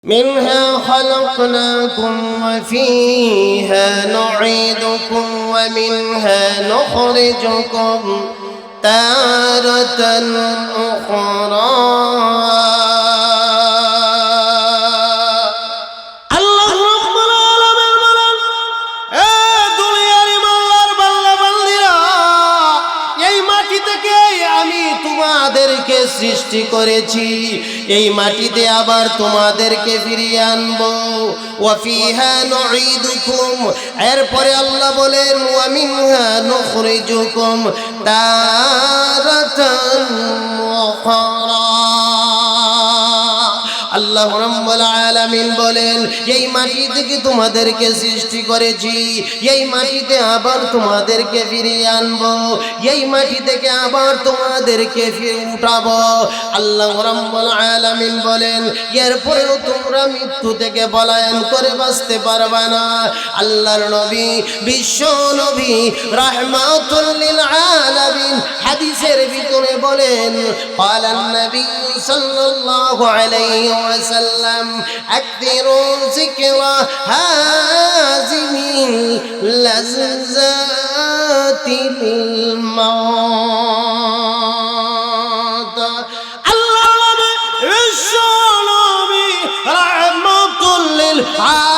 منها خلقناكم وفيها نعيدكم ومنها نخرجكم تارة أخرى সৃষ্টি করেছি, এই মাটিতে আবার তোমাদেরকে ফিরিয়ে আনবো। ওয়া ফিহা নুঈদুকুম, এরপরে আল্লাহ বলেন ওয়া মিনহা নুখরিজুকুম তারাতান উখরা। আল্লাহ রাব্বুল আলামিন বলেন এই মাটি থেকে তোমাদেরকে সৃষ্টি করেছি, এই মাটিতে আবার তোমাদেরকে ফিরিয়ে আনবো, এই মাটি থেকে আবার তোমাদেরকে ফিরে উঠাবো। আল্লাহ রাব্বুল আলামিন বলেন এরপরেও তোমরা মৃত্যু থেকে পলায়ন করে বাঁচতে পারবে না। আল্লাহর নবী, বিশ্ব নবী রাহমাতুল লিল আলামিন হাদিসের ভিতরে বলেন ক্বালান নবী সাল্লাল্লাহু আলাইহি ওয়াসাল্লাম আকথিরু যিকরা হাযিহিল লাযযাতিল মাউত। আল্লাহর নবী, বিশ্ব নবী রাহমাতুল লিল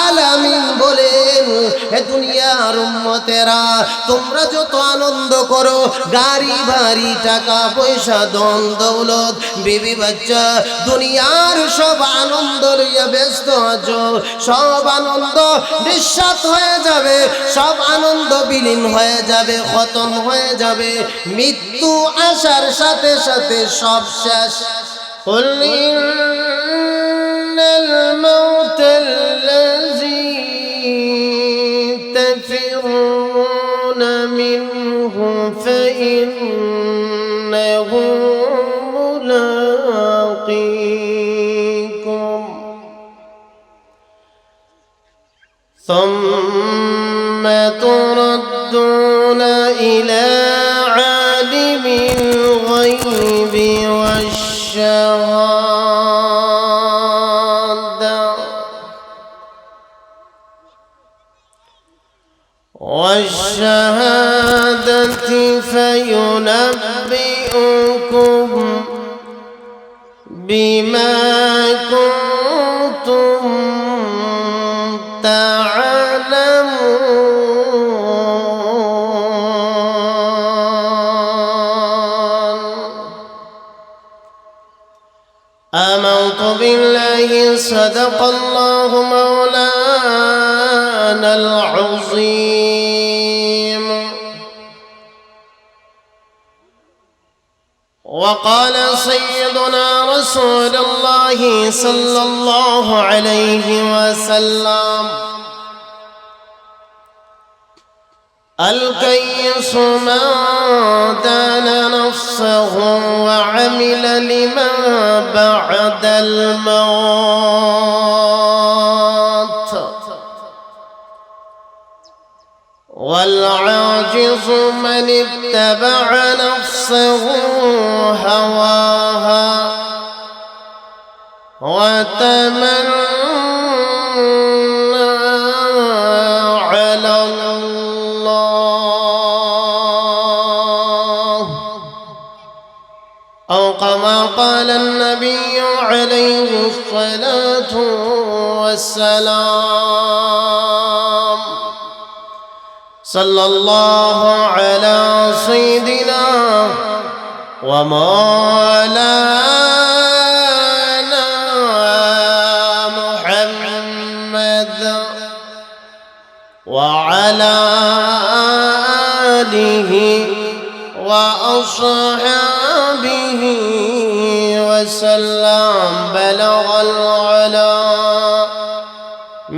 আলামিন বলেন হে দুনিয়ার উম্মতেরা, তোমরা যত আনন্দ করো, গাড়ি বাড়ি টাকা পয়সা ধন দৌলত বিবি বাচ্চা দুনিয়ার সব আনন্দ লইয়া ব্যস্ত আছো, সব আনন্দ নিঃশ্বাস হয়ে যাবে, সব আনন্দ বিলীন হয়ে যাবে, খতম হয়ে যাবে। মৃত্যু আসার সাথে সাথে সব শেষ। কুল ইন্নাল মাউতাল্লাযী تفرون منه فإنه ملاقيكم ثم تردون إلى عالم الغيب والشهادة فينبئكم بما كنتم تعلمون. آمنت بالله صدق الله مولانا العظيم. وقال سيدنا رسول الله صلى الله عليه وسلم الكيس من دان نفسه وعمل لما بعد الموت، والعاجز من اتبع نفسه هواها وتمنى على الله، أو كما قال النبي عليه الصلاة والسلام. صلى الله على سيدنا ومولانا محمد وعلى آله وأصحابه وسلم. بلغ العلا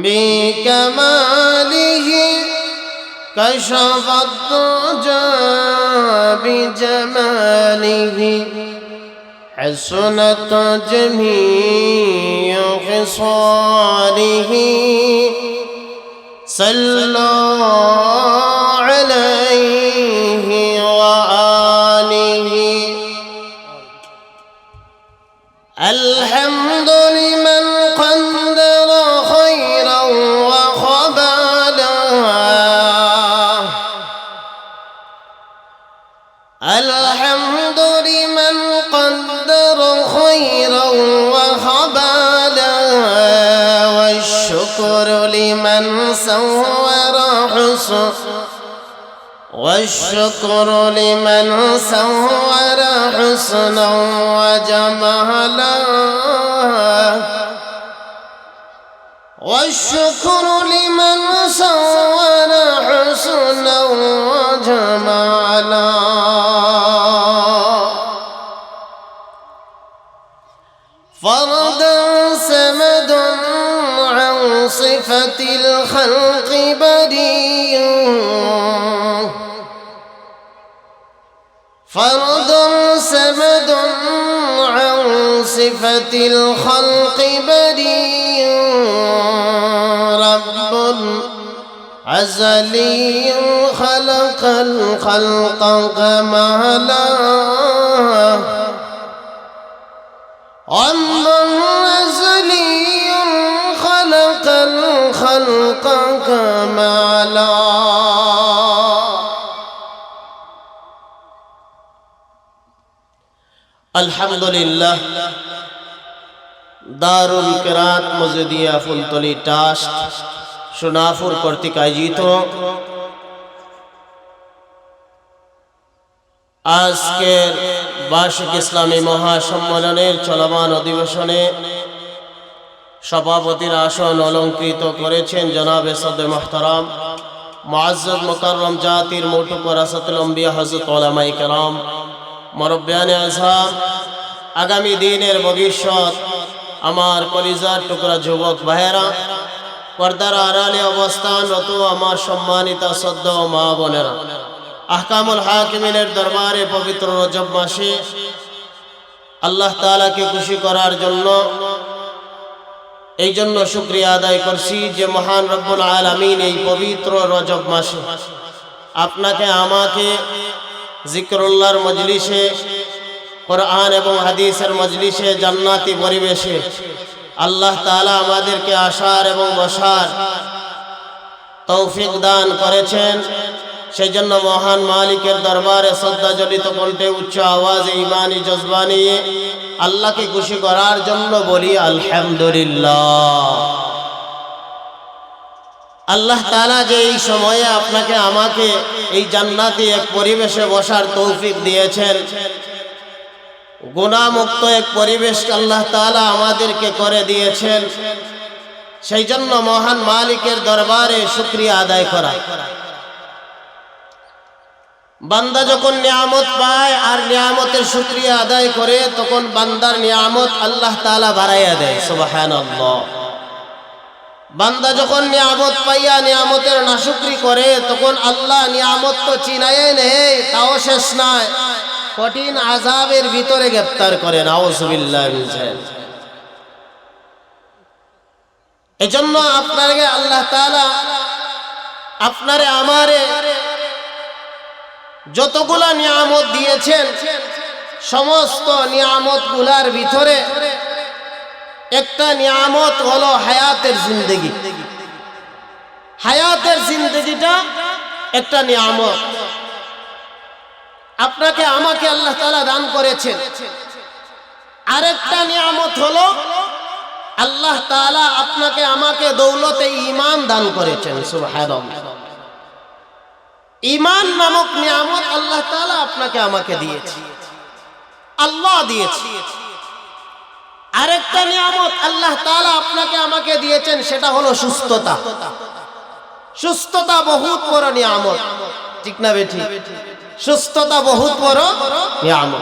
بكماله كشف الضجى بجماله، حسنت جميع خصاله. صلوا عليه وآله. الحمد لمن قد والشكر لمن صور حسن والشكر لمن صور حسنا وجمالا والشكر لمن صور حسنا وجمالا فردا سمد عن صفة الخلق بديع فرد سمد عن صفة الخلق بديع رب أزلي خلق الخلق كمالا أمن أزلي خلق الخلق كمالا الحمد لله দারুল কিরাত মজদিয়া ফুলতলি ট্রাস্ট সোনাপুর কর্তৃক আয়োজিত আজকের বার্ষিক ইসলামী মহাসম্মেলনের চলমান অধিবেশনে সভাপতির আসন অলঙ্কৃত করেছেন জনাবে সদর মুহতারাম মুআজ্জাজ মুকাররম জাতির মোটু ওয়ারাসাতুল আম্বিয়া হযরত উলামায়ে কেরাম মুরব্বিয়ানে আযম আগামী দিনের ভবিষ্যৎ আমার কলিজার টুকরা যুবক ভাইয়েরা পর্দার আড়ালে অবস্থানরত আমার সম্মানিত শ্রদ্ধা ও মা বোনেরা আহকামুল হাকিমিনের দরবারে পবিত্র রজব মাসে আল্লাহ তাআলাকে খুশি করার জন্য এই জন্য শুকরিয়া আদায় করছি যে মহান রব্বুল আলামিন এই পবিত্র রজব মাসে আপনাকে আমাকে জিকরুল্লাহর মজলিসে কোরআন এবং হাদিসের মজলিসে জান্নাতি পরিবেশে আল্লাহ তাআলা আমাদেরকে আসার এবং বসার তৌফিক দান করেছেন সেই জন্য মহান মালিকের দরবারে শ্রদ্ধাজলিত কণ্ঠে উচ্চ আওয়াজে ঈমানি জজবা নিয়ে আল্লাহকে খুশি করার জন্য বলি আলহামদুলিল্লাহ। আল্লাহ তাআলা যে এই সময়ে আপনাকে আমাকে এই জান্নাতি এক পরিবেশে বসার তৌফিক দিয়েছেন, গুনাহমুক্ত এক পরিবেশ আল্লাহ তাআলা আমাদেরকে করে দিয়েছেন, সেই জন্য মহান মালিকের দরবারে শুকরিয়া আদায় করা। বান্দা যখন নিয়ামত পায় আর নিয়ামতের শুকরিয়া আদায় করে তখন বান্দার নিয়ামত আল্লাহ তাআলা বাড়াইয়া দেয়, সুবহানাল্লাহ। বান্দা যখন নিয়ামত পাইয়া নিয়ামতের নাশুকরি করে তখন আল্লাহ নিয়ামত তো চিনায়ে নেয়, তাও শেষ নয়, কঠিন আযাবের ভিতরে গ্রেফতার করে, নাউযুবিল্লাহি মিন যালিক। এজন্য আপনাকে আল্লাহ তাআলা আপনারে আমারে যতগুলা নিয়ামত দিয়েছেন সমস্ত নিয়ামতগুলার ভিতরে একটা নিয়ামত হলো হায়াতের জিন্দেগি। হায়াতের জিন্দেগিটা একটা নিয়ামত আপনাকে আমাকে আল্লাহ তাআলা দান করেছেন। আরেকটা নিয়ামত হলো আল্লাহ তাআলা আপনাকে আমাকে দৌলতে ঈমান দান করেছেন, সুবহানাল্লাহ। ঈমান নামক নিয়ামত আল্লাহ তাআলা আপনাকে আমাকে দিয়েছে, আল্লাহ দিয়েছে। আরেকটা নিয়ামত আল্লাহ তাআলা আপনাকে আমাকে দিয়েছেন সেটা হলো সুস্থতা। সুস্থতা বহুত বড় নিয়ামত, ঠিক না বেঠি? সুস্থতা বহুত বড় নিয়ামত।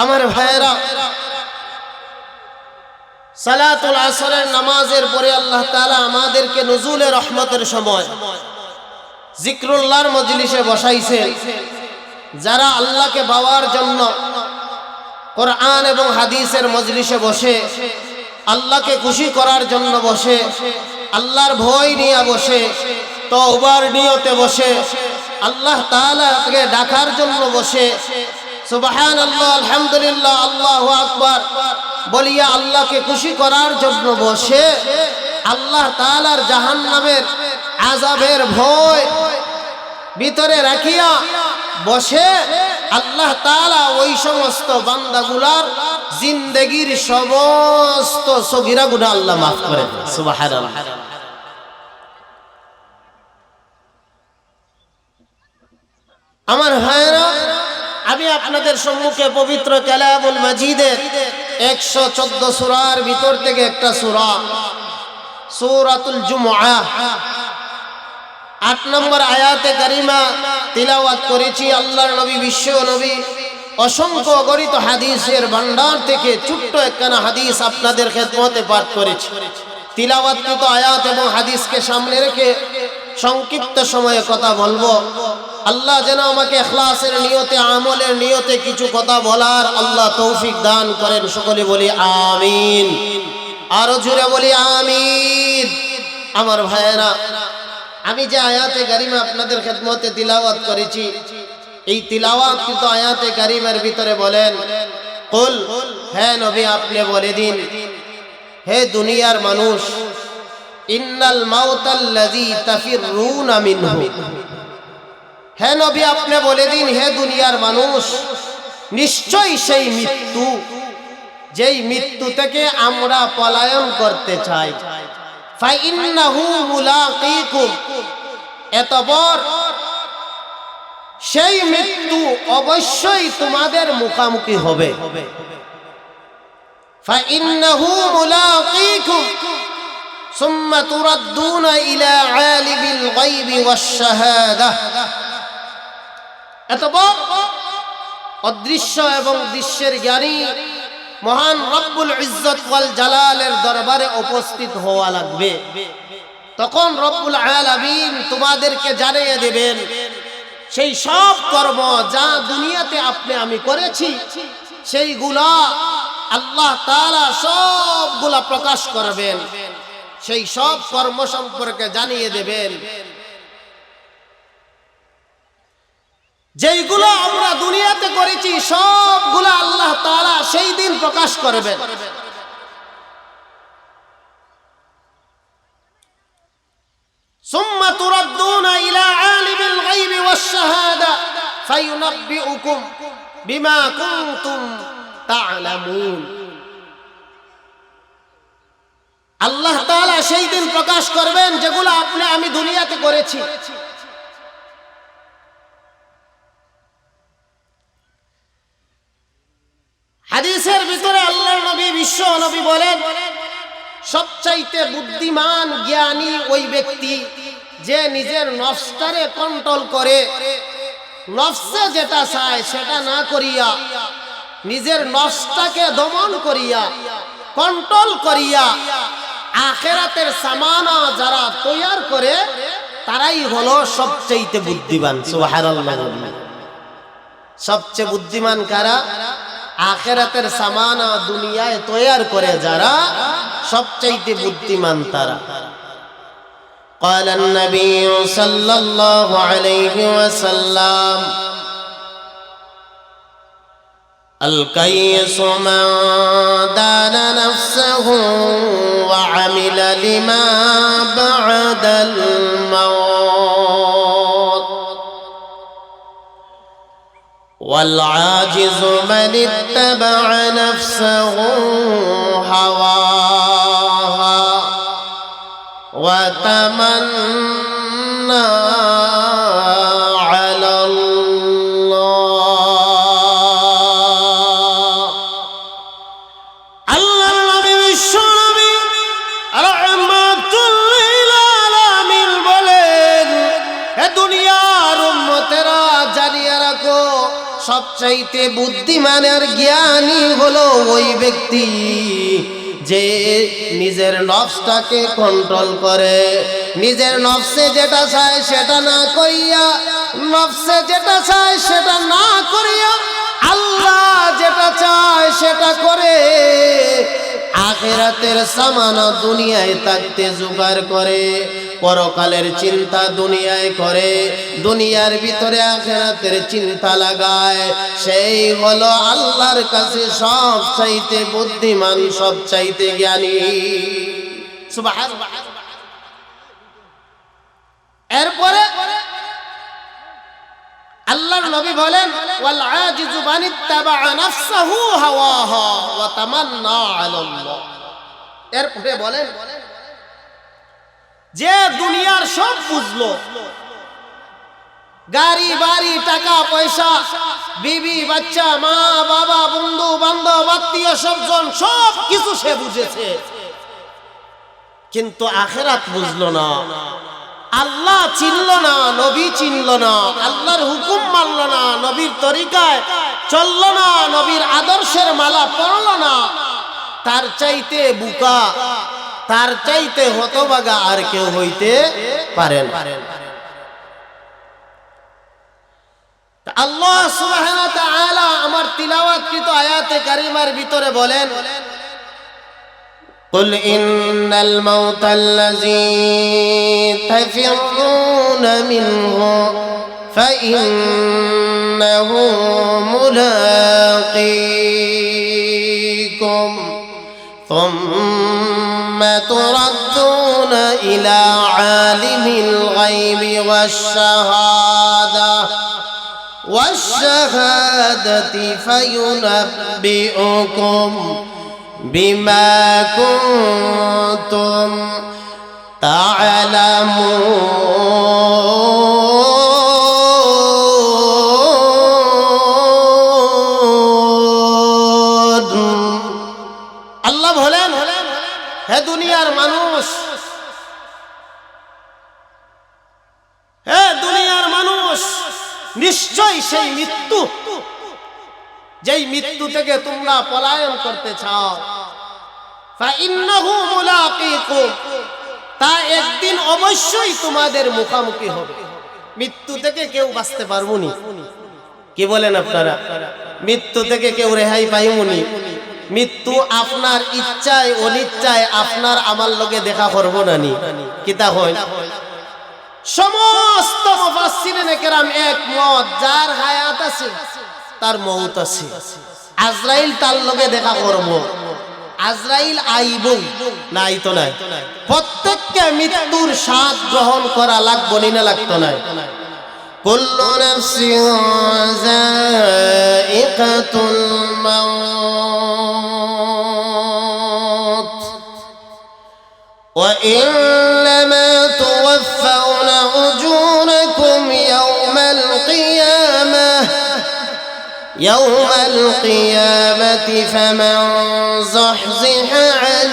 আমার ভাইয়েরা, সালাতুল আসরের নামাজের পরে আল্লাহ তাআলা আমাদেরকে নুজুলে রহমতের সময় জিকরুল্লাহর মজলিসে বসাইছেন। যারা আল্লাহকে পাওয়ার জন্য কোরআন এবং হাদিসের মজলিসে বসে, আল্লাহকে খুশি করার জন্য বসে, আল্লাহর ভয় নিয়ে বসে, তওবার নিয়তে বসে, আল্লাহ তাআলাকে ডাকার জন্য বসে, সুবহানাল্লাহ, আলহামদুলিল্লাহ, আল্লাহু আকবার বলিয়া আল্লাহকে খুশি করার জন্য বসে, আল্লাহ তাআলার জাহান্নামের আযাবের ভয় ভিতরে রাখিয়া বসে আল্লাহ তাআলা ওই সমস্ত বান্দাগুলার জিন্দেগীর সমস্ত সগীরা গুনাহ আল্লাহ মাফ করে দেন। সুবহানাল্লাহ। আমার ভাইরা, আমি আপনাদের সম্মুখে পবিত্র কালামুল মাজিদের 114 সূরার ভিতর থেকে একটা সূরা, সূরাতুল জুমআহ 8 নম্বর আয়াতে কারিমা তিলাওয়াত করেছি। আল্লাহর নবী, বিশ্ব নবী অসংখ্য অগণিত হাদিসের ভান্ডার থেকে ছোট্ট একখানা হাদিস আপনাদের খেদমতে পাঠ করেছি। তিলাওয়াতকৃত আয়াত এবং হাদিসকে সামনে রেখে সংক্ষিপ্ত সময়ে কথা বলবো। আল্লাহ যেন আমাকে ইখলাসের নিয়তে, আমলের নিয়তে কিছু কথা বলার আল্লাহ তৌফিক দান করেন। সকলে বলি আমিন। আরো জোরে বলি আমিন। আমার ভাইয়েরা, আমি যে আয়াতে কারিমা আপনাদের খেদমতে তিলাওয়াত করেছি, এই তিলাওয়াতকৃত আয়াতে কারিমার ভিতরে বলেন, কুল, হে নবী আপনি বলে দিন, হে দুনিয়ার মানুষ, ইন্নাল মাউতাল্লাযী তাফিরুনা মিনহু। হে নবী আপনি বলে দিন, হে দুনিয়ার মানুষ, নিশ্চয়ই সেই মৃত্যু, যেই মৃত্যু থেকে আমরা পলায়ন করতে চাই, ফাইন্নাহু মুলাকীকুম, এতপর সেই মৃত্যু অবশ্যই তোমাদের মুখামুখি হবে। ফাইন্নাহু মুলাকীকুম সুম্মা তুরাদ্দুনা ইলা আলিমিল গায়বি ওয়াশ শাহাদাহ। এতপর অদৃশ্য এবং দৃশ্যের জ্ঞানী মহান রব্বুল ইজ্জত ওয়াল জালালের দরবারে উপস্থিত হওয়া লাগবে। তখন রব্বুল আলামিন তোমাদেরকে জানিয়ে দেবেন সেই সব কর্ম যা দুনিয়াতে আপনি আমি করেছি, সেইগুলা আল্লাহ তাআলা সবগুলা প্রকাশ করবেন। সেই সব কর্ম সম্পর্কে জানিয়ে দেবেন যেইগুলো আমরা দুনিয়াতে করেছি, সবগুলো আল্লাহ তাআলা সেই দিন প্রকাশ করবেন। সুম্মা তুরাদ্দুনা ইলা আলিমিল গায়বি ওয়াশ শাহাদা ফায়ুনাব্বিউকুম বিমা কুনতুম তা'লামুন। আল্লাহ তাআলা সেই দিন প্রকাশ করবেন যেগুলো আপনি আমি দুনিয়াতে করেছি। হাদিসের ভিতরে আল্লাহর নবী, বিশ্ব নবী বলেন, সবচাইতে বুদ্ধিমান জ্ঞানী ওই ব্যক্তি যে নিজের নফসটারে কন্ট্রোল করে, নফসে যেটা চায় সেটা না করিয়া, নিজের নফসটাকে দমন করিয়া, কন্ট্রোল করিয়া আখিরাতের সামানা যারা তৈয়ার করে, তারাই হলো সবচাইতে বুদ্ধিমান। সুবহানাল্লাহ। সবচেয়ে বুদ্ধিমান কারা? আখিরাতের সামানা দুনিয়ায় তৈয়ার করে যারা, সবচাইতে বুদ্ধিমান তারা। قال النبي صلى الله عليه وسلم الكيس من دان نفسه وعمل لما بعد الموت والعاجز من اتبع نفسه هواها وتمنى على الله. আল্লাহর নবী, বিশ্ব নবী রাহমাতুল লিল আলামিন বলেন, হে দুনিয়ার উম্মতেরা, জানিয়ে রাখো, সবচাইতে বুদ্ধিমান আর জ্ঞানী হলো ওই ব্যক্তি যে নিজের নফসটাকে কন্ট্রোল করে, নিজের নফসে যেটা চায় সেটা না করিয়া, নফসে যেটা চায় সেটা না করিয়া আল্লাহ যেটা চায় সেটা করে, আখিরাতের সামানা দুনিয়ায় থাকতে জোগাড় করে, পরকালের চিন্তা দুনিয়ায় করে, দুনিয়ার ভিতরে আখিরাতের চিন্তা লাগায়, সেই হলো আল্লাহর কাছে সবচাইতে বুদ্ধিমান, সবচাইতে জ্ঞানী। সুবহানাল্লাহ। এরপরে আল্লাহর নবী বলেন ওয়াল আজিজু মানিত্তাবা নাফসাহু হাওয়াহা ওয়া তামান্না আলাল্লাহ। এরপরে বলেন যে দুনিয়ার সব বুঝলো, গাড়ি বাড়ি টাকা পয়সা বিবি বাচ্চা মা বাবা বন্ধু বান্ধব আত্মীয় স্বজন সব কিছু সে বুঝেছে, কিন্তু আখিরাত বুঝলো না, আল্লাহ চিনল না, নবী চিনল না, আল্লাহর হুকুম মানল না, নবীর তরিকায় চলল না, নবীর আদর্শের মালা পরল না, তার চাইতে বুকা, তার চাইতে হতভাগা আর কেউ হইতে পারেন। আল্লাহ সুবহানাহু ওয়া তাআলা আমার তিলাওয়াতকৃত আয়াতে কারিমার ভিতরে বলেন قل إن الموت الذي تفرون منه فإنه ملاقيكم ثم تردون إلى عالم الغيب والشهادة فينبئكم بما كنتم تعلمون। আল্লাহ বলেন হে দুনিয়ার মানুষ, হে দুনিয়ার মানুষ, নিশ্চয় সেই মৃত্যু, যেই মৃত্যু থেকে তোমরা পলায়ন করতে চাও, ফাইন্নাহু মুলাকীকুম, তা একদিন অবশ্যই তোমাদের মুখোমুখি হবে। মৃত্যু থেকে কেউ বাঁচতে পারবো নি? কি বলেন আপনারা? মৃত্যু থেকে কেউ রেহাই পাইবো নি? মৃত্যু আপনার ইচ্ছায় অনিচ্ছায় আপনার আমার লগে দেখা করবো না নি? কিতা হয়? সমস্ত মুফাসসিরিনে কেরাম একমত, যার হায়াত আছে তার মউত আছে। আজরাইল তার লগে দেখা করব, আজরাইল আইব না, আইতো নাই? প্রত্যেককে মৃত্যুর স্বাদ গ্রহণ করা লাগবো না, লাগতো না? কুল্লু নাফসিন যায়িকাতুল মাউত ওয়া ইন্নামা তুওয়াফাউনা উজুরাকুম يوم القيامة فمن زحزح عن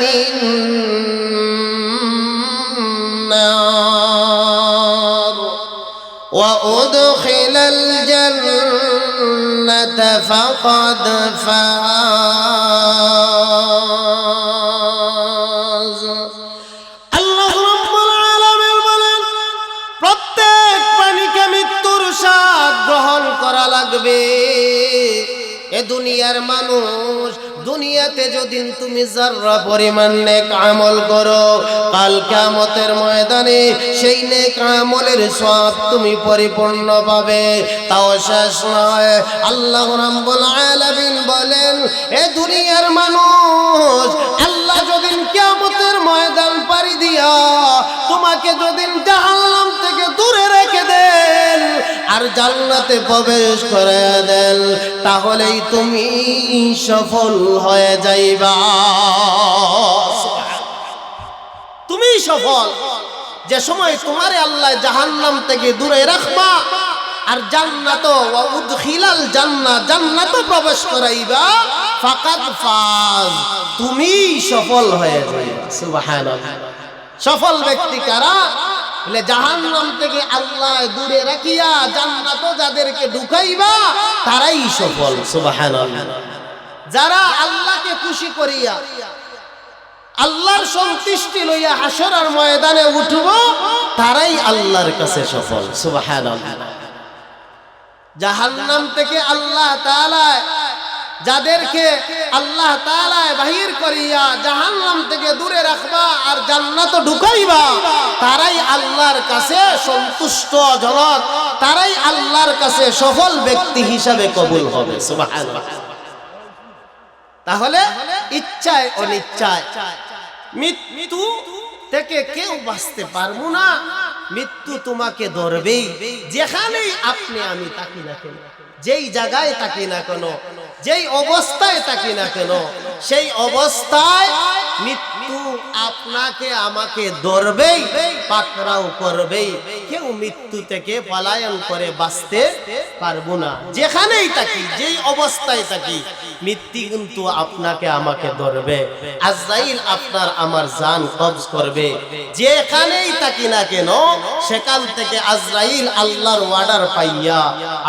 النار وأدخل الجنة فقد فاز। আল্লাহ রাব্বুল আলামিন বলেন প্রত্যেক প্রাণীকে মৃত্যুর স্বাদ গ্রহণ করা লাগবে। এ দুনিয়ার মানুষ, দুনিয়াতে যদি তুমি যারা পরিমাণ নেক আমল করো, কাল কিয়ামতের ময়দানে সেই নেক আমলের সওয়াব তুমি পরিপূর্ণ পাবে। তাও শেষ নয়, আল্লাহ রাব্বুল আলামিন বলেন এ দুনিয়ার মানুষ, আল্লাহ যদি কিয়ামতের ময়দান পাড়ি দিয়া তোমাকে যদি জাহান্নাম থেকে দূরে রেখে দেন আর জান্নাতে প্রবেশ করে দেন, তাহলেই তুমি সফল হয়ে যাইবা। তুমি সফল যে সময় তোমারে আল্লাহ জাহান্নাম থেকে দূরে রাখবা আর জান্নাত ওয়া উদখিলাল জান্নাহ, জান্নাত প্রবেশ করাইবা, ফাকাদ ফাজ, তুমি সফল হয়ে যাইবা। সুবহানাল্লাহ। সফল ব্যক্তি কারা? বলে জাহান্নাম থেকে আল্লাহ দূরে রাখিয়া জান্নাত যাদেরকে ঢুকাইবা তারাই সফল। সুবহানাল্লাহ। যারা আল্লাহকে খুশি করিয়া আল্লাহর সন্তুষ্টি লইয়া হাসরের ময়দানে উঠব তারাই আল্লাহর কাছে সফল। সুবহানাল্লাহ। জাহান্নাম থেকে আল্লাহ তাআলা যাদেরকে আল্লাহ তাআলা বাহির করিয়া জাহান্নাম থেকে দূরে রাখবা আর জান্নাত ঢুকাইবা তারাই আল্লাহর কাছে সন্তুষ্ট জনক, তারাই আল্লাহর কাছে সফল ব্যক্তি হিসাবে কবুল হবে। সুবহানাল্লাহ। তাহলে ইচ্ছায় অনিচ্ছায় মৃত্যু থেকে কেউ বাঁচতে পারবো না, মৃত্যু তোমাকে ধরবেই, যেখানেই আপনি আমি থাকি না কেন, যেই জায়গায় থাকি না কেন, যেই অবস্থায় থাকি না কেন, সেই অবস্থায় মৃত্যু আপনাকে আমাকে ধরবেই, পাকড়াও করবেই। কেউ মৃত্যু থেকে পলায়ন করে বাঁচতে পারবো না। যেখানেই থাকি, যেই অবস্থায় থাকি, মৃত্যু কিন্তু আপনাকে আমাকে ধরবে। আজরাইল আপনার আমার জান কবজ করবে। যেখানেই থাকি না কেন, সেখান থেকে আজরাইল আল্লাহর অর্ডার পাইয়া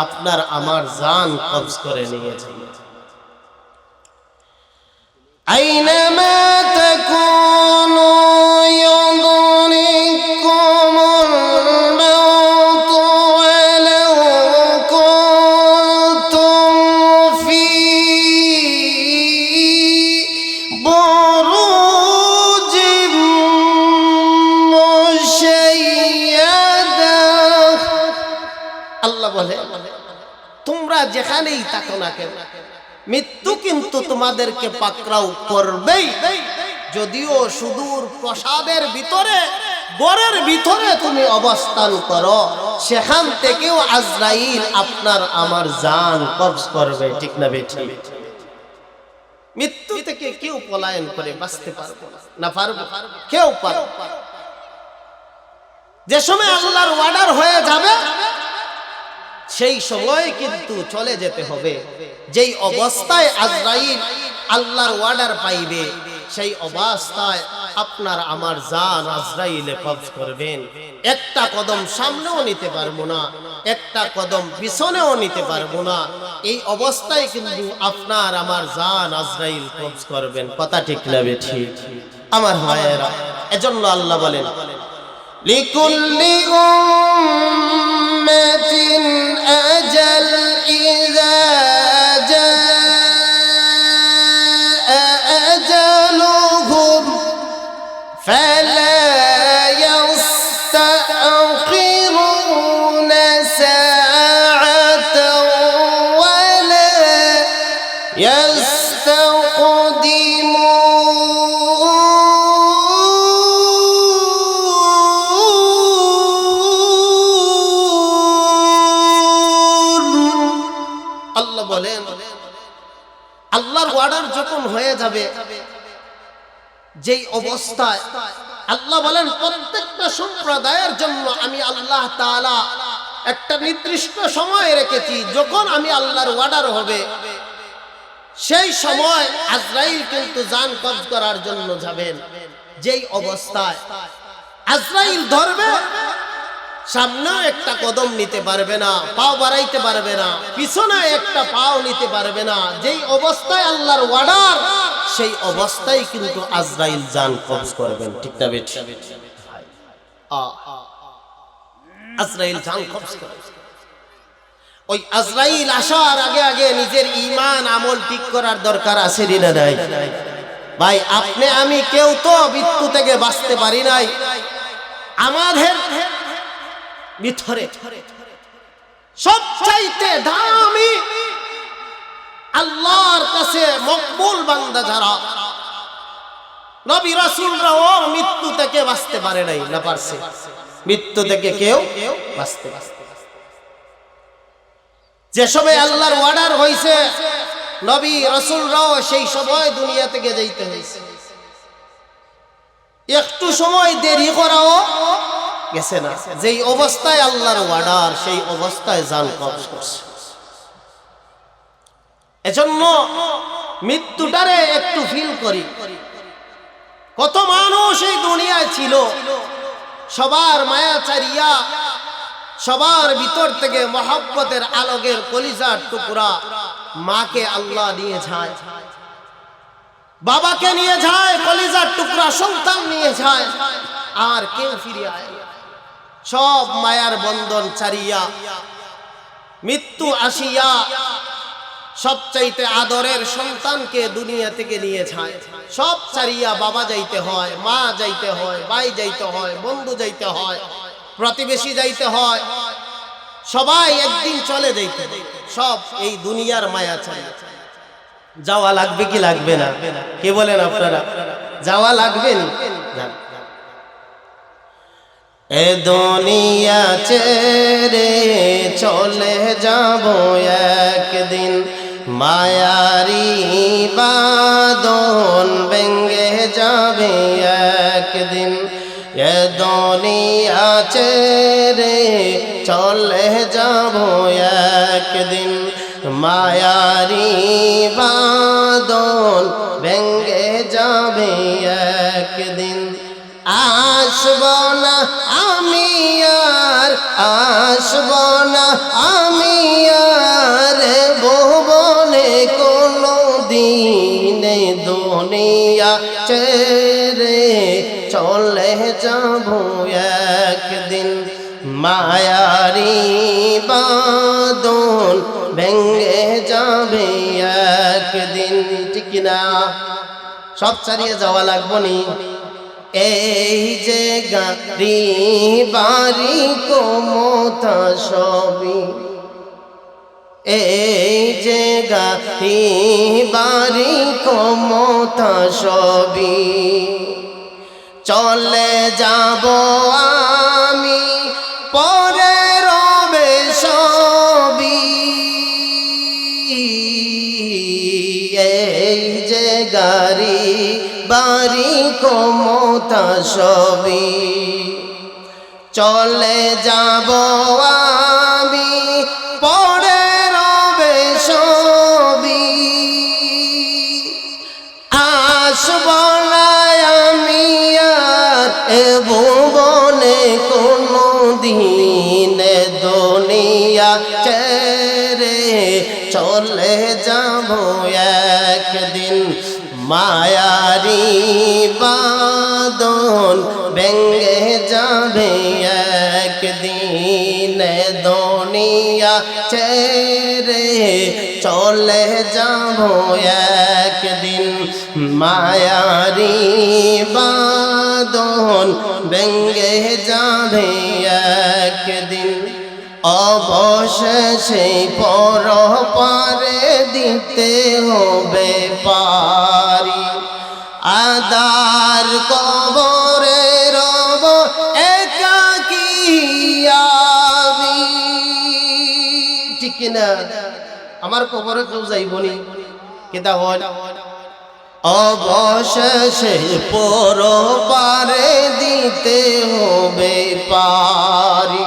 আপনার আমার জান কবজ করে নিয়ে যাবে। আইনামা তাকুনু ইউদরিকুমুল মাউত ওয়ালাউ কুনতুম ফি বুরুজিম মুশাইয়াদা। আল্লাহ বলে, তোমরা যেখানেই থাকো না কেন, মৃত্যু কিন্তু তোমাদেরকে পাকড়াও করবেই। যদিও সুদূর প্রসাদের ভিতরে, ঘরের ভিতরে তুমি অবস্থান করো, সেখান থেকেও আজরাইল আপনার আমার জান কবজ করবে। ঠিক না বেঠি? মৃত্যু থেকে কেউ পলায়ন করে বাঁচতে পারবে না, পারবে কেউ পারবে। যে সময় আল্লাহর অর্ডার হয়ে যাবে, সেই সময় কিন্তু চলে যেতে হবে। যেই অবস্থায় আজরাইল আল্লাহর অর্ডার পাইবে, সেই অবস্থায় আপনার আমার জান আজরাইলে কবজ করবেন। একটা কদম সামনেও নিতে পারবো না, একটা কদম পিছনেও নিতে পারবো না। এই অবস্থায় কিন্তু আপনার আমার জান আজরাইল কবজ করবেন। কথা ঠিক না বেঠি আমার ভাইয়েরা? এজন্য আল্লাহ বলেন, লিকুল্লি উম্মাতিন আজাল ইযা জাআ আজালুহুম ফালা ইস্তাখিরুনা সাআতাও ওয়ালা ইস্তাকদিমুন। আল্লাহর অর্ডার যখন হয়ে যাবে, যেই অবস্থায় আল্লাহ বলেন, প্রত্যেকটা সম্প্রদায়ের জন্য আমি আল্লাহ তাআলা একটা নির্দিষ্ট সময় রেখেছি। যখন আমি আল্লাহর অর্ডার হবে, সেই সময় আজরাইল কিন্তু জান কবজ করার জন্য যাবেন। যেই অবস্থায় আজরাইল ধরবে, সামনে একটা কদম নিতে পারবে না, পাও বাড়াইতে পারবে না, পিছনে একটা পাও নিতে পারবে না। যেই অবস্থায় আল্লাহর অর্ডার, সেই অবস্থায় কিন্তু আজরাইল জান কবজ করবেন। ঠিক না বেঠি? আজরাইল জান কবজ করবে। ওই আজরাইল আসার আগে আগে নিজের ঈমান আমল ঠিক করার দরকার আছে না নাই? ভাই, আপনি আমি কেউ তো মৃত্যু থেকে বাঁচতে পারি নাই। আমাদের ভিতরে সবচাইতে দামি, আল্লাহর কাছে মকবুল বান্দা যারা, নবী রাসূলরাও মৃত্যু থেকে বাঁচতে পারে নাই। না পারছে? মৃত্যু থেকে কেউ বাঁচতে যে সময় আল্লাহর অর্ডার হইছে, নবী রাসূলরাও সেই সময় দুনিয়া থেকে যাইতে হইছে। একটু সময় দেরি করাও গেছে না। যেই অবস্থায় আল্লাহর অর্ডার, সেই অবস্থায় জান কবজ করছে। এজন্য মৃত্যুটারে একটু ফিল করি। কত মানুষ এই দুনিয়ায় ছিল, সবার মায়া চারিয়া, সবার ভিতর থেকে মহব্বতের আলোকের কলিজার টুকরা মাকে আল্লাহ নিয়ে যায়, বাবাকে নিয়ে যায়, কলিজার টুকরা সন্তান নিয়ে যায়, আর কেউ ফিরে আয়। সব মায়ার বন্ধন ছাড়িয়া মৃত্যু আসিয়া সবচাইতে আদরের সন্তানকে দুনিয়া থেকে নিয়ে যায়। সব ছাড়িয়া বাবা যাইতে হয়, মা যাইতে হয়, ভাই যাইতে হয়, বন্ধু যাইতে হয়, প্রতিবেশী যাইতে হয়, সবাই একদিন চলে যাইতে। সব এই দুনিয়ার মায়া ছাড়িয়া যাওয়া লাগবে কি লাগবে না? কে বলেন আপনারা? যাওয়া লাগবে না? এ দুনিয়া ছেড়ে চলে যাব একদিন, মায়ারি বাঁধন ভেঙে যাবে একদিন। এ দুনিয়া ছেড়ে চলে যাব একদিন, মায়ারি বাঁধন ভেঙে যাবে একদিন। আসব না আমি আর, আসব না আমি আর ভুবনে কোনো দিনে, দুনিয়া ছেড়ে চলে যাব একদিন, মায়ারি বাঁধন ভেঙে যাবে একদিন। ঠিক না? সব ছাড়িয়ে যাওয়া লাগবো নি। এই যে গাড়ি বাড়ি ক্ষমতা সবই, এই যে গাড়ি বাড়ি ক্ষমতা সবই, চলে যাব আমি পরে রবে সবই। এই যে গাড়ি বাড়ি ক্ষমতা সবই, চলে যাব আমি পরে রবে সবই। আসব না আমি আর এ ভুবনে কোনো দিন, দুনিয়া ছেড়ে চলে যাব একদিন, মায়ারি বাঁধন ভেঙে যাবে একদিন। দুনিয়া ছেড়ে চলে যাব একদিন, মায়ারি বাঁধন ভেঙে যাবে একদিন। অবশেষে পরপারে দিতে হবে পারি, আদার কবরে রব একাকী আমি। ঠিক কিনা? আমার কবরে কেউ যাইবনি, কেটা হয়? অবশেষে পরপারে দিতে হবে পারি,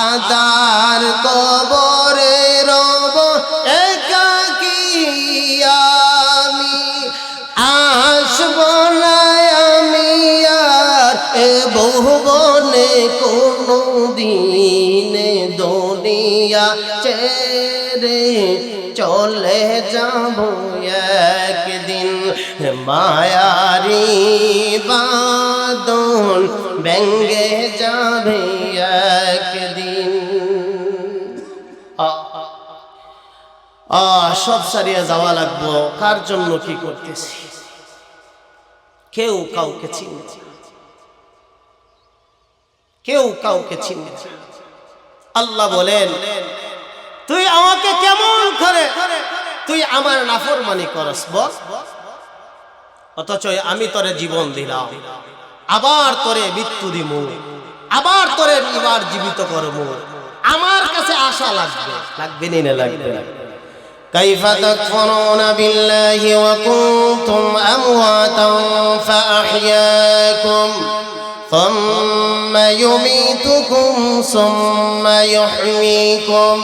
আদার কবরে রব একাকী আমি। আসব না আমি আর এ ভুবনে কোনো দিনে, দুনিয়া ছেড়ে চলে যাব একদিন, মায়ারি বাঁধন ভেঙে যাবে একদিন। সব সারিয়া যাওয়া লাগবো। কার জন্য কি করতেছি? কেউ কাউকে চিনে, কেউ কাউকে চিনে। আল্লাহ বলেন, তুই আমাকে কেমন করে তুই আমার নাফরমানি করস বল? অথচ আমি তোরে জীবন দিলাম, আবার তোরে মৃত্যু দিব, আবার তোরে এবার জীবিত করব। আমার কাছে আশা লাগবে, লাগবে না লাগবে না? كيف تكفرون بالله وكنتم أمواتا فأحياكم ثم يميتكم ثم يحييكم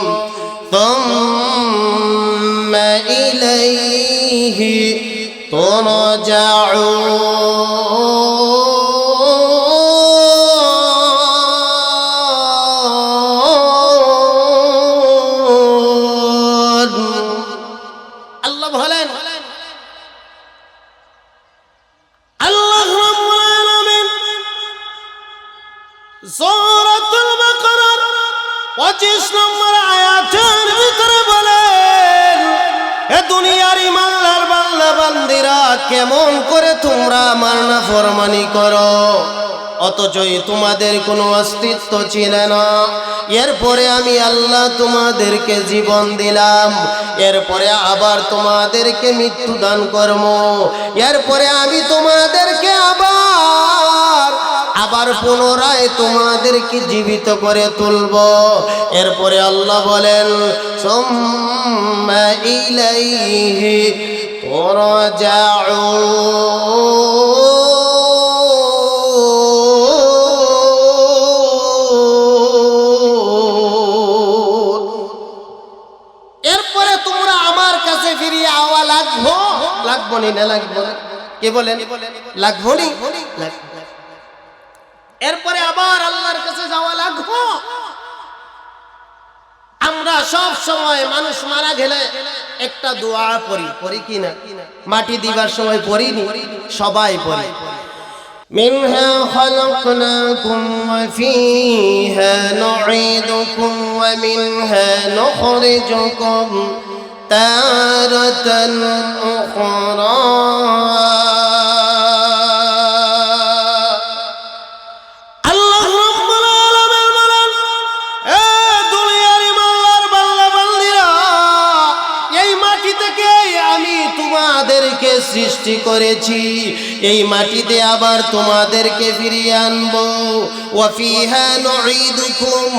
ثم إليه ترجعون। সূরাতুল বাকারার 25 নম্বর আয়াতের ভিতরে বলেন, এ দুনিয়ার ইমানদার বান্দা বান্দিরা, কেমন করে তোমরা আমার নাফরমানি করো, অথচই তোমাদের কোনো অস্তিত্ব ছিল না। এরপরে আমি আল্লাহ তোমাদেরকে জীবন দিলাম, এরপরে আবার তোমাদেরকে মৃত্যু দান করব, এরপরে আমি তোমাদেরকে আবার আবার পুনরায় তোমাদেরকে জীবিত করে তুলব। এরপরে আল্লাহ বলেন সুম্মা ইলাইহি তুরজাউন। এরপরে তোমরা আমার কাছে ফিরিয়ে আওয়া লাগবো লাগবো নি না লাগবো না? কে বলেন লাগবো নি? এরপরে আবার আল্লাহর কাছে যাওয়া লাগবো। আমরা সব সময় মানুষ মারা গেলে একটা দোয়া পড়ি কি না? মাটি দিবার সময় পড়িনি? সবাই পড়ি। منها خلقناكم وفيها نعيدكم ومنها نخرجكم تارة أخرى সৃষ্টি করেছি, এই মাটিতে আবার তোমাদেরকে ফিরিয়ে আনবো। ওয়া ফিহা নুঈদুকুম,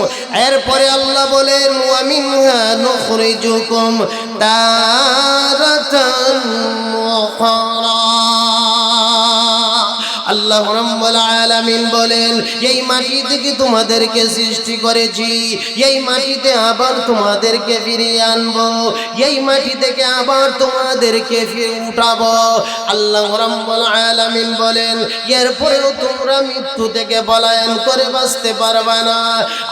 এরপরে আল্লাহ বলেন ওয়া মিনহা নুখরিজুকুম তারাতান উখরা। আল্লাহ রাব্বুল আলামিন বলেন এই মাটি থেকে তোমাদেরকে সৃষ্টি করেছি, এই মাটিতে আবার তোমাদেরকে ফিরিয়ে আনবো, এই মাটি থেকে আবার তোমাদেরকে উঠাবো। আল্লাহ রাব্বুল আলামিন বলেন এরপরেও তোমরা মৃত্যু থেকে পলায়ন করে বাঁচতে পারবে না।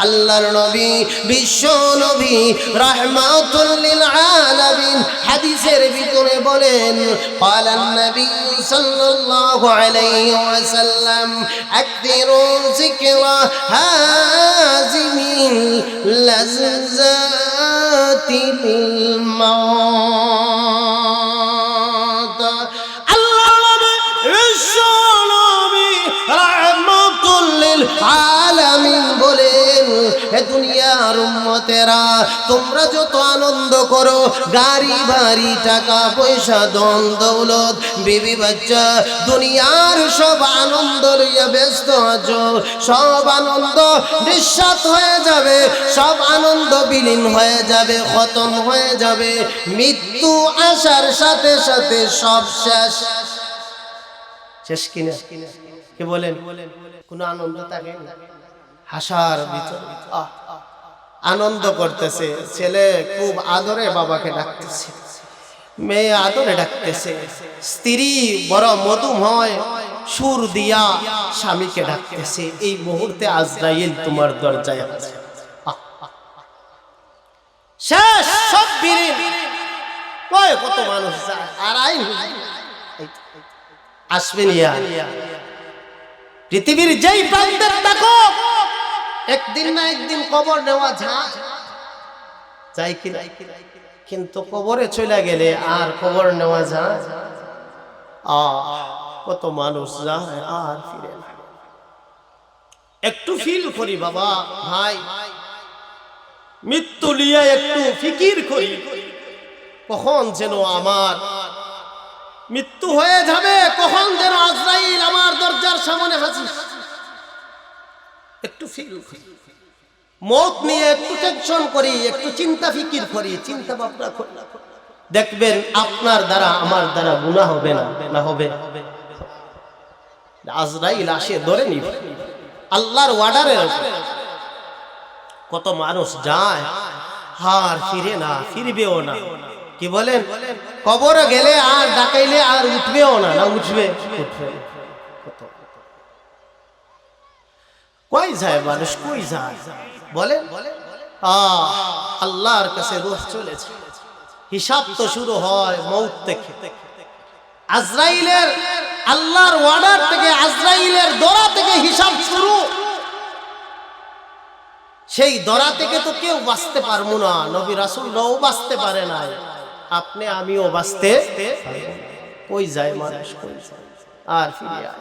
আল্লাহর নবী বিশ্ব নবী রাহমাতুল লিল আলামিন হাদিসের ভিতরে বলেন ক্বালান নবী সাল্লাল্লাহু আলাইহি ওয়াসাল্লাম আকথিরু যিকরা হাযিমিল লাযযাতিল মাউত। আল্লাহ নবী বিশ্ব নবী রাহমাতুল লিল আলামিন বলেন হে দুনিয়ার উম্মতেরা তোমরা যত আনন্দ করো, গাড়ি বাড়ি টাকা পয়সা ধন দৌলত বিবি বাচ্চা দুনিয়ার সব আনন্দ লইয়া ব্যস্ত আছো, সব আনন্দ নিঃস্বাত হয়ে যাবে, সব আনন্দ বিলীন হয়ে যাবে, খতম হয়ে যাবে। মৃত্যু আসার সাথে সাথে সব শেষ। শেষ কিনা? কে বলেন? কোনো আনন্দ থাকে না। হাসার ভিতরে আনন্দ করতেছে, ছেলে খুব আদরে বাবাকে ডাকতেছে, মেয়ে আদরে ডাকতেছে, স্ত্রী বড় মধুময় সুর দিয়া স্বামীকে ডাকতেছে। এই মুহূর্তে আজরাইল তোমার দরজায় আছে। শেষ, সব বিলীন। কত মানুষ যায় আর আসবেন। পৃথিবীর যেই প্রান্তের দেখো একদিন না একদিন কবর নেওয়া যায় কি? কিন্তু কবরে চলে গেলে আর কবর নেওয়া যায়? কত মানুষ যায় আর ফিরে না। একটু ফিল করি বাবা ভাই, মৃত্যু নিয়ে একটু ফিকির করি, কখন যেন আমার মৃত্যু হয়ে যাবে, কখন যেন আজরাইল আমার দরজার সামনে হাজির। একটু ফিল করি, মওত নিয়ে একটু টেনশন করি, একটু চিন্তা ফিকির করি, চিন্তা ভাবনা করি, দেখবেন আপনার দ্বারা আমার দ্বারা গুনাহ হবে না? না হবে? আজরাইল আসে ধরে নিবে আল্লাহর ওয়ার্ডারের উপরে। কত মানুষ যায় আর ফিরে না, ফিরবেও না। কি বলেন? কবরে গেলে আর ডাকাইলে আর উঠবেও না। না উঠবে? উঠবে। কই যায় মানুষ? কই যায় বলেন? আল্লাহর কাছে রূহ চলেছে। হিসাব তো শুরু হয় মওত থেকে। আজরাইলের আল্লাহর ওয়ার্ডার থেকে, আজরাইলের দরা থেকে হিসাব শুরু। সেই দরা থেকে তো কেউ বাঁচতে পারবো না, নবী রাসূলরাও বাঁচতে পারে না, আপনি আমিও বাঁচতে। কই যায় মানুষ? কই যায় আর ফিরে আয়?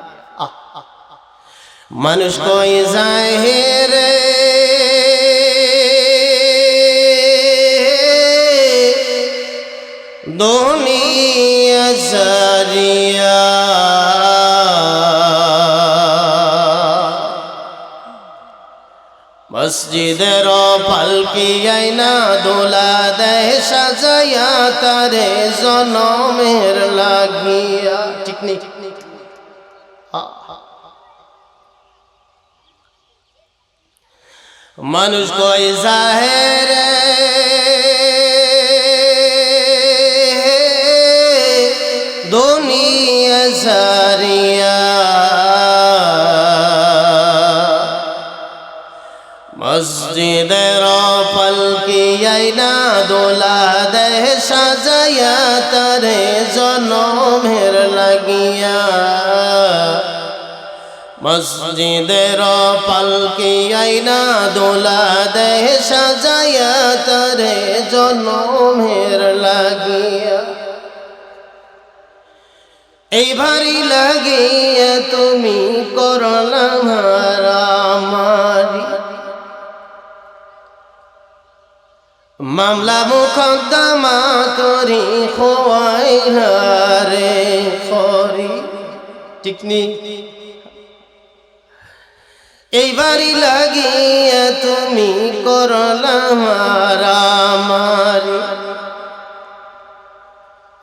মানুষ কই যায় হে রে, দুনিয়া সারিয়া মসজিদের পালকি আইনা দোলা দেয় সাজাইয়া তারে জনমের লাগিয়া। ঠিক নেই? মানুষ কয় জাহেরে দুনিয়া সারিয়া, মসজিদের পালকি আইনা দোলা দেয় সাজাইয়া তারে জনমের লাগিয়া। মসজিদের পালকি আইনা দোলা দেয় সাজাইয়া তারে জনমের লাগিয়া। এই ভারী লাগিয়া তুমি করলা মারামারি, মামলা মুকদ্দমা করি খোয়াইলা রে খরি। ঠিক নেই? এইবারই লাগিয়া তুমি করলা মারামারি,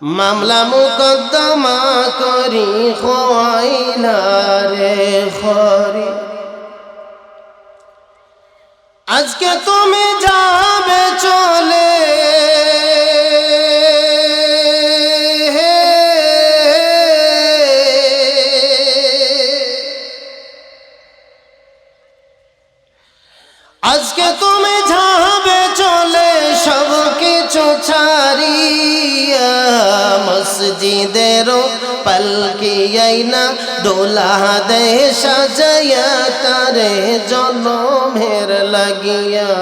মামলা মুকদ্দমা করি খোয়াইলা রে খরি। আজকে তুমি যাবে চলে, আজকে তুমি যাবে চলে সব কিছু ছাড়িয়া। মসজিদের পালকি আইনা দোলা দেয় সাজাইয়া তারে জনমের লাগিয়া।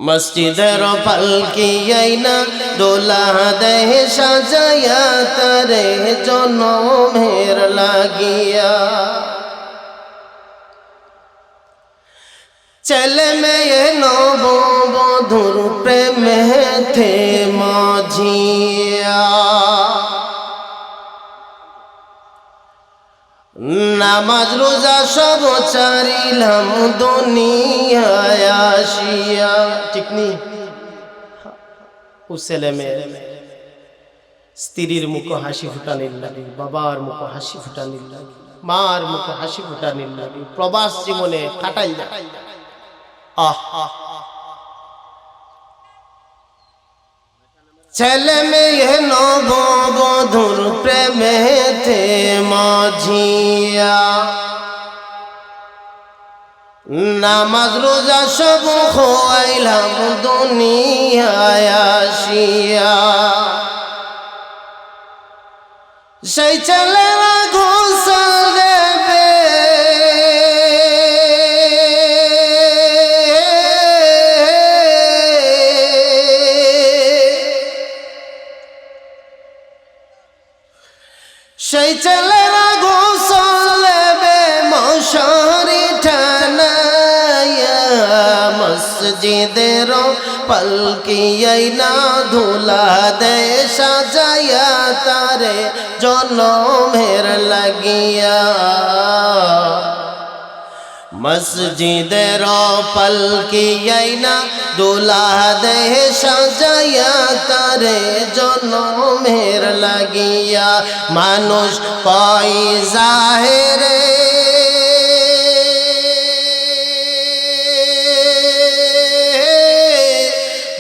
মসজিদের পালকি আইনা দোলা দেয় সাজাইয়া তারে জনমের লাগিয়া। ছেলে মেয়ে নববধূর প্রেমেতে মাঝিয়া, নামাজ রোজা সব ছাড়িলাম দুনিয়ায় আসিয়া। ঠিক নেই? ও ছেলে মেয়ে স্ত্রীর মুখে হাসি ফুটানির লাগে, বাবার মুখে হাসি ফুটানির লাগে, মার মুখে হাসি ফুটানির লাগে, প্রবাস জীবনে কাটাই যায়। ছেলে মেয়ে নববধূর প্রেমেতে মাঝিয়া, নামাজ রোজা সব খোয়াইলাম দুনিয়ায় আসিয়া। সেই ছেলেরা গোসল দেবে, সেই ছেলেরা গোসল দেবে মশারি টানাইয়া। মসজিদের পালকি আইনা ধুলা দেয় সাজাইয়া তারে জনমের লাগিয়া। মসজিদের পালকি আইনা দোলা দেয় সাজাইয়া তারে জনমের লাগিয়া। মানুষ কয় জাহেরে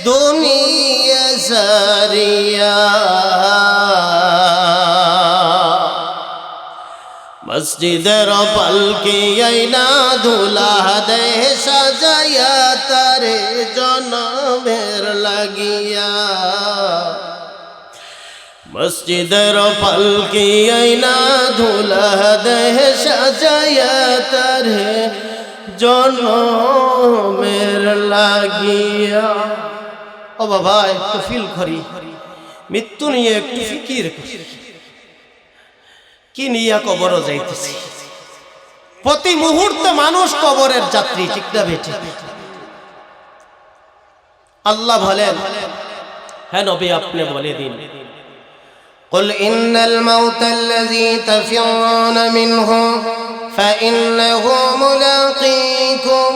দুনিয়া সারিয়া, মসজিদের পালকি আইনা ধুলা দেয় সাজাইয়া তারে জনমের লাগিয়া। মসজিদের পালকি আইনা ধুলা দেয় সাজাইয়া তারে জনমের লাগিয়া। ও বাবা একটু ফিল করি, মৃত্যু নিয়ে একটু ফিকির করি, কি নিয়ে কবর যাইতেছি। প্রতি মুহূর্তে মানুষ কবরের যাত্রী। ঠিক না বেঠি? আল্লাহ বলেন, হ্যাঁ নবী আপনি বলে দিন, قل إن الموت الذي تفرون منه فإنه ملاقيكم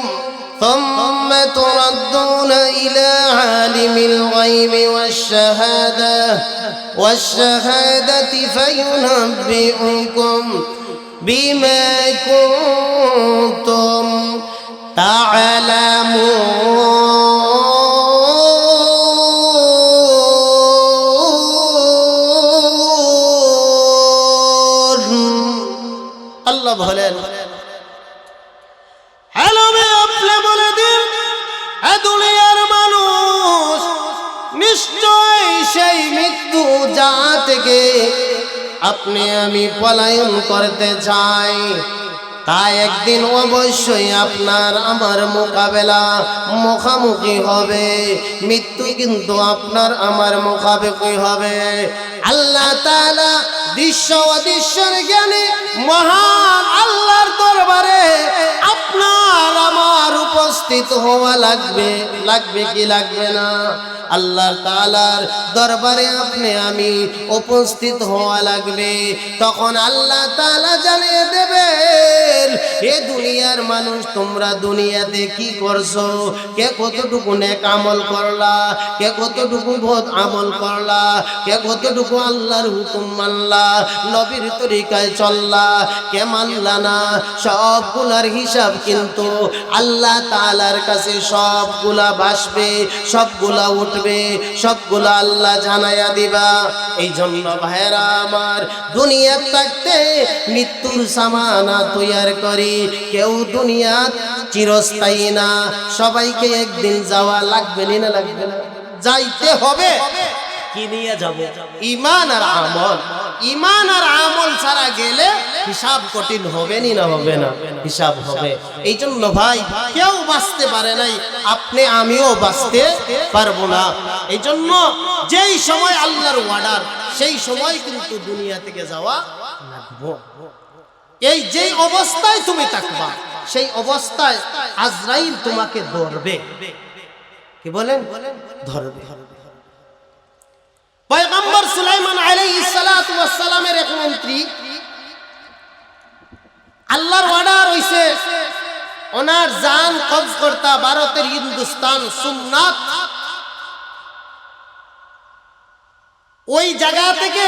ثم تردون إلى عالم الغيب والشهادة فينبئكم بما كنتم تعلمون الله বলেন আলমে আপনি বলে দিন এ দুনিয়ার মানুষ নিশ্চয় সেই মৃত্যু যা থেকে আপনি আমি পলায়ন করতে চাই তাই একদিন অবশ্যই আপনার আমার মুখামুখি হবে মৃত্যু কিন্তু আপনার আমার মুখামুখি হবে আল্লাহ তাআলা দৃশ্য অদৃশ্যের জ্ঞানী মহান আল্লাহর দরবারে আপনার আমার উপস্থিত হওয়া লাগবে কি লাগবে না আল্লাহ তাআলার দরবারে আপনি আমি উপস্থিত হওয়া লাগবে তখন আল্লাহ তাআলা জানিয়ে দেবেন এ দুনিয়ার মানুষ তোমরা দুনিয়াতে কি করছো কে কতটুকু নেক আমল করলা কে কতটুকু বদ আমল করলা কে কতটুকু আল্লাহর হুকুম মানলা নবীর তরিকায় চললা কে মানলা না সবগুলার হিসাব কিন্তু আল্লাহ তাআলার কাছে সবগুলা ভাসবে সবগুলা উঠবে সবগুলা আল্লাহ জানায়া দিবা এই জন্য ভাইরা আমার দুনিয়া থাকতে মৃত্যুর সামানা তৈরি করি কেউ দুনিয়া চিরস্থায়ী না সবাইকে একদিন যাওয়া লাগবে না লাগবে না যাইতে হবে কি নিয়ে যাব ঈমান আর আমল ঈমান আর আমল ছাড়া গেলে হিসাব কঠিন হবে না হবে না হিসাব হবে এই জন্য ভাই কেউ বাঁচতে পারে নাই আপনি আমিও বাঁচতে পারবো না এই জন্য যেই সময় আল্লাহর ওয়ার্ডার সেই সময় কিন্তু দুনিয়া থেকে যাওয়া লাগবে এই যেই অবস্থায় তুমি থাকবা সেই অবস্থায় আজরাইল তোমাকে ধরবে কি বলেন ধরবে পয়গম্বর সুলাইমান আলাইহিস সালাতু ওয়াস সালামের এক মন্ত্রী আল্লাহর অর্ডার হইছে ওনার জান কবজ করতা ভারতের হিন্দুস্তান সোমনাথ ওই জায়গা থেকে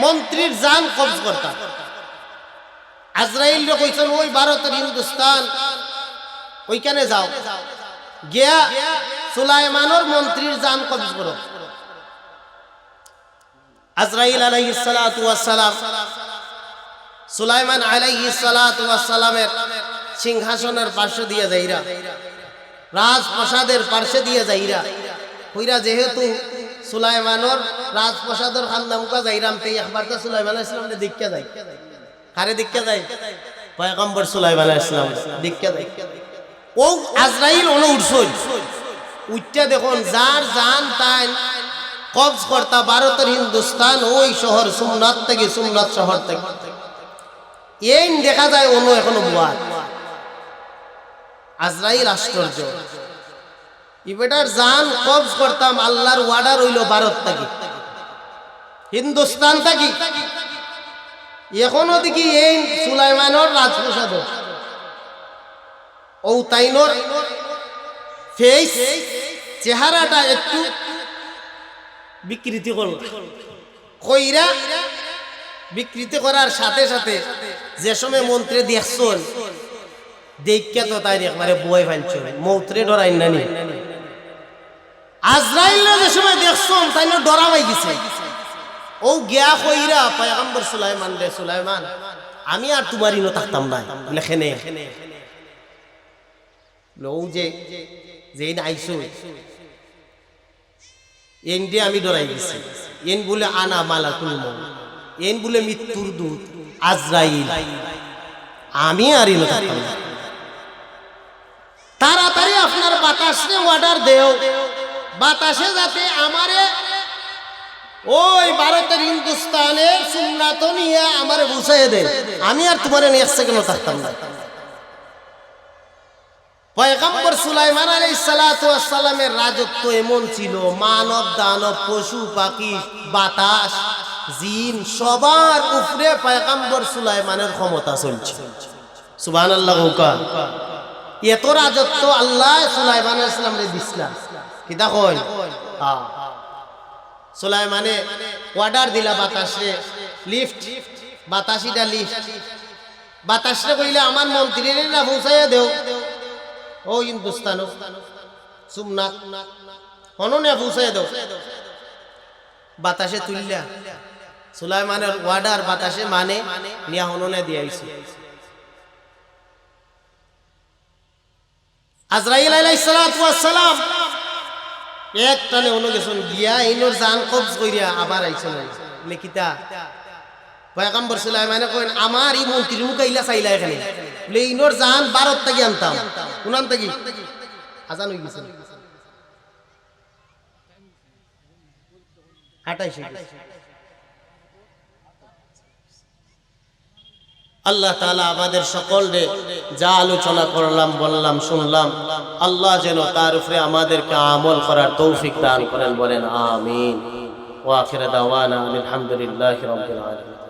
মন্ত্রীর জান কবজ করতা আজরাইল রে কইছেন ওই ভারতের হিন্দুস্তান ওইখানে যাও গিয়া সুলাইমানের মন্ত্রীর জান কবজ করো আজরাইল আলাইহিস সালাতু ওয়াস সালাম সুলাইমান আলাইহিস সালাতু ওয়াস সালামের সিংহাসনের পাশে দিয়ে যাইরা রাজপ্রাসাদের পাশে দিয়ে যাইরা কইরা যেহেতু সুলাইমানের রাজপ্রাসাদের খান্দামুকা যাইরাম তাই একবার তো সুলাইমান আলাইহিস সালামের দীক্ষা যাই কারে দীক্ষা যাই পয়গম্বর সুলাইমান আলাইহিস সালাম দীক্ষা যাই ও আজরাইল ওনো উঠছই উঠতে দেখুন যার জান তাই কবজ করতা ভারতের হিন্দুস্তান ওই শহর সোমনাথ থেকে সোমনাথ শহর থেকে এই দেখা যায় অন্য এখনো বুয়ার আজরাইল আশ্চর্য ইবেটার জান কবজ করতাম আল্লাহর ওয়ার্ডার হইল ভারত থেকে হিন্দুস্তান থেকে এখনো দেখি এই সুলাইমানের রাজপ্রাসাদ ও তাইনোর ফেস চেহারাটা একটু বিকৃতি করল কইরা বিকৃতি করার সাথে সাথে যে সময় মন্ত্রে দেখছন দেখা তো তাই একবারে বই ফেলছে মন্ত্রে ডরাই নানি আজরাইল যে সময় দেখছন তাই না ডরাবাই গেছে ও গিয়া কইরা পয়গম্বর সুলাইমান রে সুলাইমান আমি আর তোমারই ন থাকতাম না বলে খেনে ও যে যেই আইসো এনডে আমি ডরাই গেছি এন বলে আনা মালাকুল মউত এন বলে মৃত্যুর দূত আজরাইল আমি আর ইনো থাকতাম না তাড়াতাড়ি আপনার বাতাসে অর্ডার দেও বাতাসে যাতে আমারে ওই ভারতের হিন্দুস্তানে সোমনাথ নিয়ে আমারে বুঝাই দেন আমি আর তোমারে নিয়ে এক সেকেন্ড থাকতাম না পয়গম্বর সুলাইমান আলাইহিস সালাতু ওয়াস সালামের রাজত্ব এমন ছিল মানব দানব পশু পাখি বাতাস জিন সবার উপরে পয়গম্বর সুলাইমানের ক্ষমতা চলছে সুবহানাল্লাহ হুকা এত রাজত্ব আল্লাহ সুলাইমান আলাইহিস সালামরে দিছলা কিতা কই সুলাইমানে অর্ডার দিলা বাতাসে লিফট বাতাসিটা লিফট বাতাসে কইলে আমার মন্ত্রীরে না পৌঁছাইয়া দেও ও হিন্দুস্তান সুমনাথ হননে পৌঁছাইয়া দেও বাতাসে তুললা সুলাইমানের অর্ডার বাতাসে মানে নিয়া হননে দিয়াইছে আজরাইল আলাইহিস সালাতু ওয়াস সালাম এক টানে হলো গেছন গিয়া ইনোর জান কবজ কইরা আবার আইছেন লেকিতা পয়গম্বর সুলাইমানে কইন আমার এই মন্ত্রীর মুকাইলা চাইলা এখানে বলে ইনোর জান ভারত থেকে আনতাম কোনান থেকে আজান হই গেছে 28 আল্লাহ তাআলা আমাদের সকলকে যা আলোচনা করলাম বললাম শুনলাম আল্লাহ যেন তার উপরে আমাদেরকে আমল করার তৌফিক দান করেন বলেন আমিন ওয়া আখির দাওয়ানা আলহামদুলিল্লাহি রাব্বিল আলামিন।